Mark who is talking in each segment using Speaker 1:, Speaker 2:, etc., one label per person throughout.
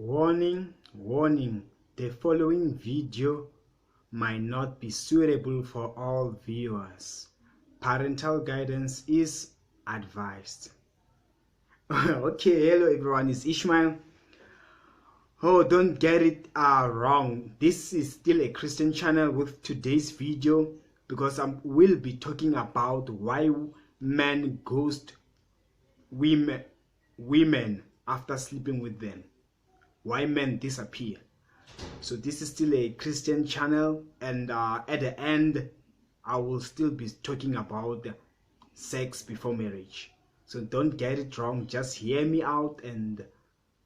Speaker 1: Warning, warning, the following video might not be suitable for all viewers. Parental guidance is advised. Okay, hello everyone, it's Ishmael. Oh, don't get it wrong. This is still a Christian channel with today's video because I will be talking about why men ghost women after sleeping with them. Why men disappear. So this is still a Christian channel, and at the end I will still be talking about sex before marriage. So don't get it wrong, just hear me out, and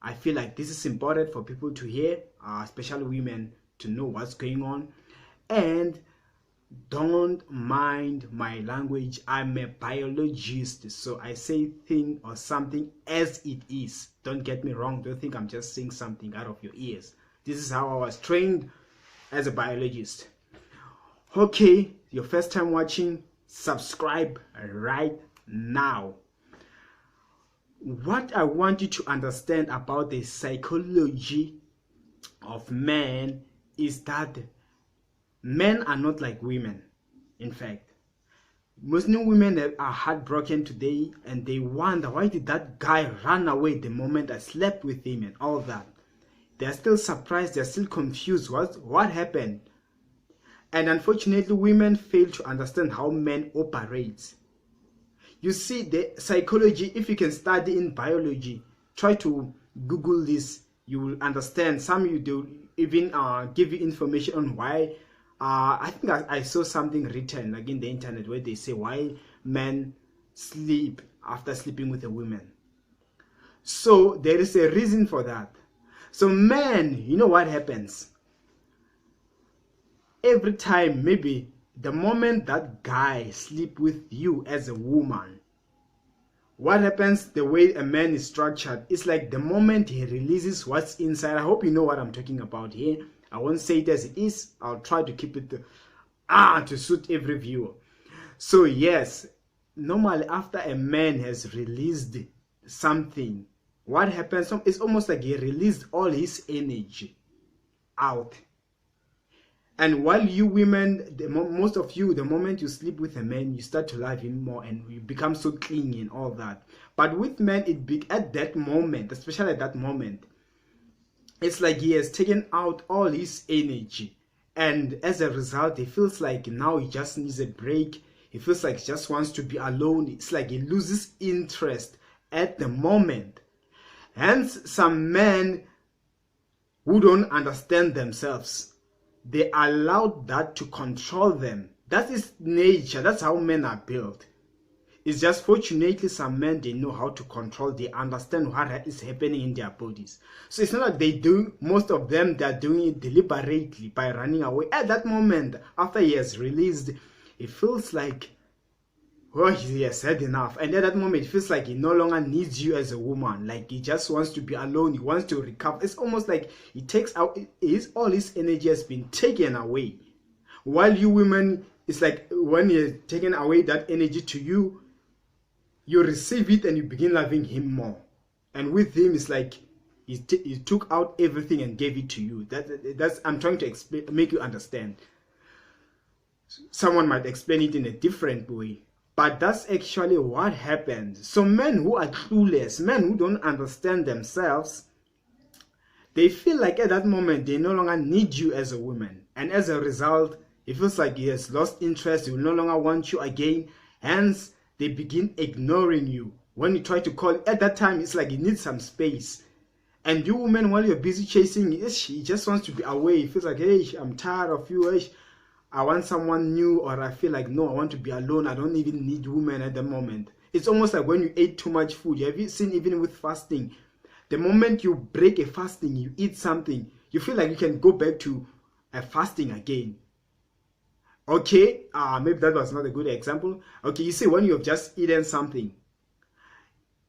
Speaker 1: I feel like this is important for people to hear, especially women, to know what's going on. And don't mind my language, I'm a biologist, so I say thing or something as it is. Don't get me wrong, don't think I'm just saying something out of your ears. This is how I was trained as a biologist. Okay, your first time watching, subscribe right now. What I want you to understand about the psychology of men is that men are not like women. In fact, most new women are heartbroken today, and they wonder, why did that guy run away the moment I slept with him and all that. They're still surprised, they're still confused. What happened? And unfortunately, women fail to understand how men operate. You see, the psychology, if you can study in biology, try to Google this, you will understand. Some you do even give you information on why. I think I saw something written like in the internet where they say why men sleep after sleeping with a woman. So there is a reason for that. So men, you know what happens? Every time, maybe the moment that guy sleep with you as a woman, what happens, the way a man is structured, it's like the moment he releases what's inside. I hope you know what I'm talking about here. I won't say it as it is. I'll try to keep it to suit every viewer. So yes, normally after a man has released something, what happens? It's almost like he released all his energy out. And while you women, most of you, the moment you sleep with a man, you start to love him more and you become so clingy and all that. But with men, at that moment, especially at that moment, it's like he has taken out all his energy, and as a result he feels like now he just needs a break. He feels like he just wants to be alone. It's like he loses interest at the moment. Hence, some men who don't understand themselves, they allow that to control them. That is nature. That's how men are built. It's just fortunately some men, they know how to control, they understand what is happening in their bodies. So it's not like they do, most of them, they're doing it deliberately by running away. At that moment, after he has released, it feels like, well, he has had enough. And at that moment, it feels like he no longer needs you as a woman. Like he just wants to be alone, he wants to recover. It's almost like he takes out, all his energy has been taken away. While you women, it's like when he has taken away that energy to you, you receive it and you begin loving him more. And with him, it's like he took out everything and gave it to you. That's I'm trying to explain, make you understand. Someone might explain it in a different way, but that's actually what happens. So men who are clueless, men who don't understand themselves, they feel like at that moment they no longer need you as a woman, and as a result, it feels like he has lost interest. He will no longer want you again. Hence, they begin ignoring you. When you try to call, at that time, it's like you need some space. And you women, while you're busy chasing, he just wants to be away. He feels like, hey, I'm tired of you. Hey, I want someone new, or I feel like, no, I want to be alone. I don't even need women at the moment. It's almost like when you ate too much food. Have you seen, even with fasting, the moment you break a fasting, you eat something, you feel like you can go back to a fasting again. Okay, maybe that was not a good example. Okay, you see, when you've just eaten something,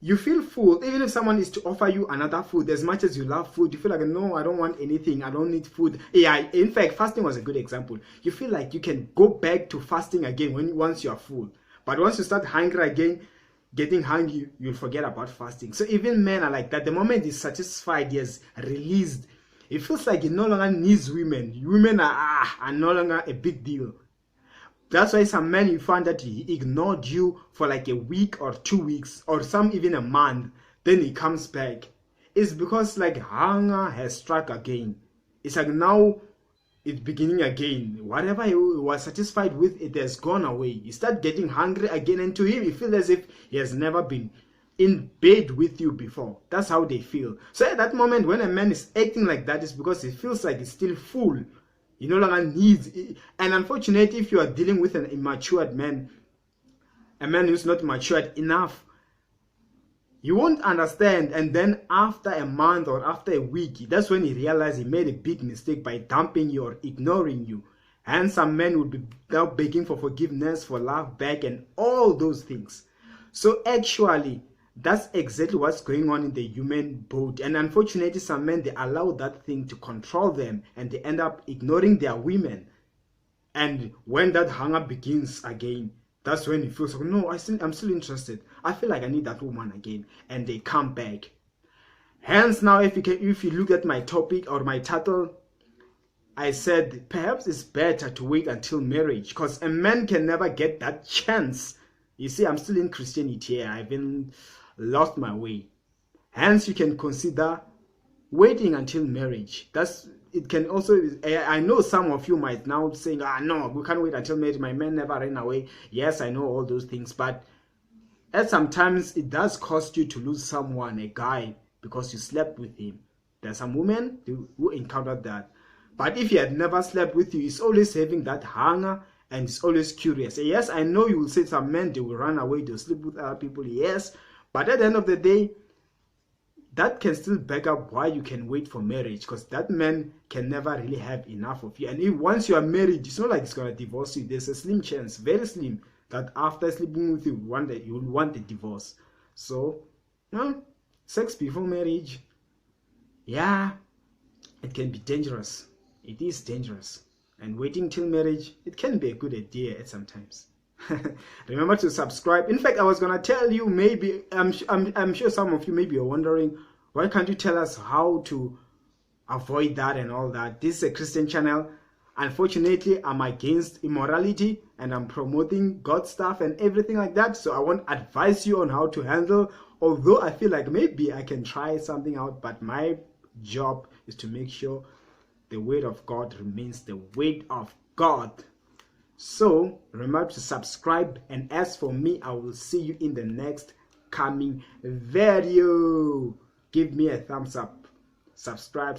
Speaker 1: you feel full. Even if someone is to offer you another food, as much as you love food, you feel like, no, I don't want anything, I don't need food. Yeah, in fact, fasting was a good example. You feel like you can go back to fasting again once you are full. But once you start hungry again, getting hungry, you'll forget about fasting. So even men are like that. The moment he's satisfied, he has released, it feels like he no longer needs women. Women are no longer a big deal. That's why some men, you find that he ignored you for like a week or 2 weeks or some even a month, then he comes back. It's because like hunger has struck again. It's like now it's beginning again. Whatever he was satisfied with, it has gone away. He starts getting hungry again, and to him it feels as if he has never been in bed with you before. That's how they feel. So at that moment when a man is acting like that, it's because he feels like he's still full. He no longer needs it. And unfortunately, if you are dealing with an immature man, a man who's not matured enough, you won't understand. And then after a month or after a week, that's when he realized he made a big mistake by dumping you or ignoring you. And some men would be now begging for forgiveness, for love back, and all those things. So actually, that's exactly what's going on in the human boat. And unfortunately, some men, they allow that thing to control them, and they end up ignoring their women. And when that hunger begins again, that's when he feels like, no, I'm still interested. I feel like I need that woman again. And they come back. Hence now, if you look at my topic or my title, I said perhaps it's better to wait until marriage, because a man can never get that chance. You see, I'm still in Christianity here. I haven't lost my way. Hence, you can consider waiting until marriage. It can also, I know some of you might now saying, no, we can't wait until marriage. My man never ran away. Yes, I know all those things, but at sometimes it does cost you to lose someone, a guy, because you slept with him. There's some women who encountered that. But if he had never slept with you, he's always having that hunger and he's always curious. Yes, I know you will say some men, they will run away, they'll sleep with other people. Yes, but at the end of the day, that can still back up why you can wait for marriage, because that man can never really have enough of you. And if once you are married, it's not like he's going to divorce you. There's a slim chance, very slim, that after sleeping with you, one day you will want a divorce. So, sex before marriage, yeah, it can be dangerous. It is dangerous. And waiting till marriage, it can be a good idea at sometimes. Remember to subscribe. In fact, I was gonna tell you, maybe I'm sure some of you maybe are wondering, why can't you tell us how to avoid that and all that? This is a Christian channel. Unfortunately, I'm against immorality and I'm promoting God stuff and everything like that. So I won't advise you on how to handle, although I feel like maybe I can try something out, but my job is to make sure the word of God remains the word of God. So remember to subscribe, and as for me, I will see you in the next coming video. Give me a thumbs up. Subscribe.